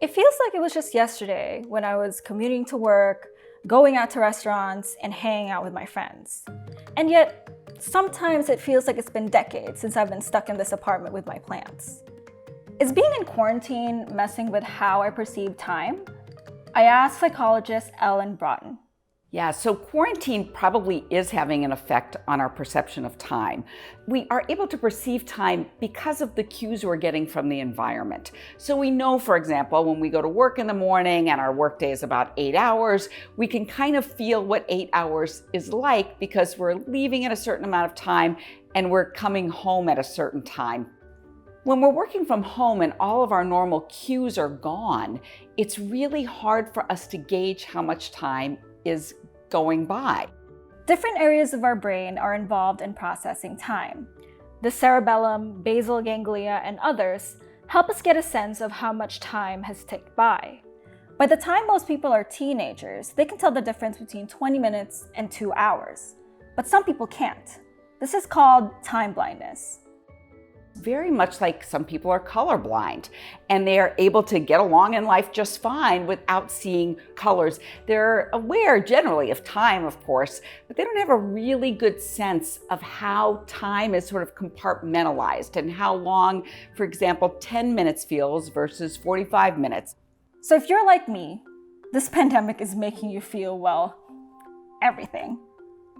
It feels like it was just yesterday when I was commuting to work, going out to restaurants, and hanging out with my friends. And yet, sometimes it feels like it's been decades since I've been stuck in this apartment with my plants. Is being in quarantine messing with how I perceive time? I asked psychologist Ellen Broughton. Yeah, so quarantine probably is having an effect on our perception of time. We are able to perceive time because of the cues we're getting from the environment. So we know, for example, when we go to work in the morning and our workday is about 8 hours, we can kind of feel what 8 hours is like because we're leaving at a certain amount of time and we're coming home at a certain time. When we're working from home and all of our normal cues are gone, it's really hard for us to gauge how much time is going by. Different areas of our brain are involved in processing time. The cerebellum, basal ganglia, and others help us get a sense of how much time has ticked by. By the time most people are teenagers, they can tell the difference between 20 minutes and 2 hours. But some people can't. This is called time blindness. Very much like some people are colorblind and they are able to get along in life just fine without seeing colors. They're aware generally of time, of course, but they don't have a really good sense of how time is sort of compartmentalized and how long, for example, 10 minutes feels versus 45 minutes. So if you're like me, this pandemic is making you feel, well, everything.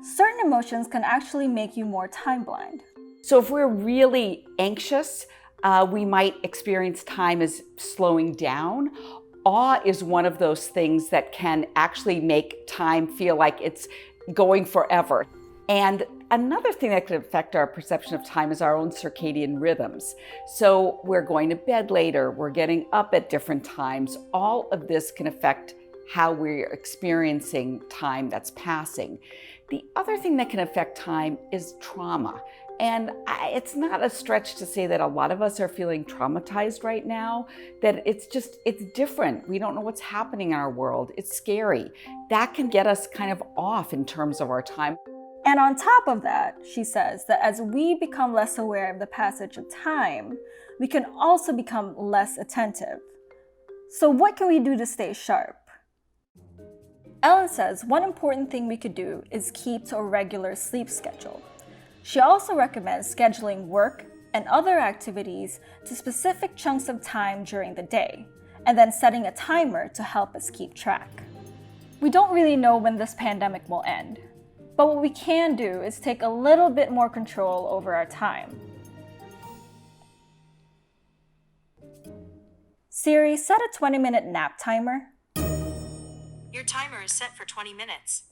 Certain emotions can actually make you more time blind. So if we're really anxious, we might experience time as slowing down. Awe is one of those things that can actually make time feel like it's going forever. And another thing that could affect our perception of time is our own circadian rhythms. So we're going to bed later, we're getting up at different times. All of this can affect how we're experiencing time that's passing. The other thing that can affect time is trauma. And it's not a stretch to say that a lot of us are feeling traumatized right now, that it's different. We don't know what's happening in our world. It's scary. That can get us kind of off in terms of our time. And on top of that, she says that as we become less aware of the passage of time, we can also become less attentive. So what can we do to stay sharp? Ellen says one important thing we could do is keep to a regular sleep schedule. She also recommends scheduling work and other activities to specific chunks of time during the day, and then setting a timer to help us keep track. We don't really know when this pandemic will end, but what we can do is take a little bit more control over our time. Siri, set a 20-minute nap timer. Your timer is set for 20 minutes.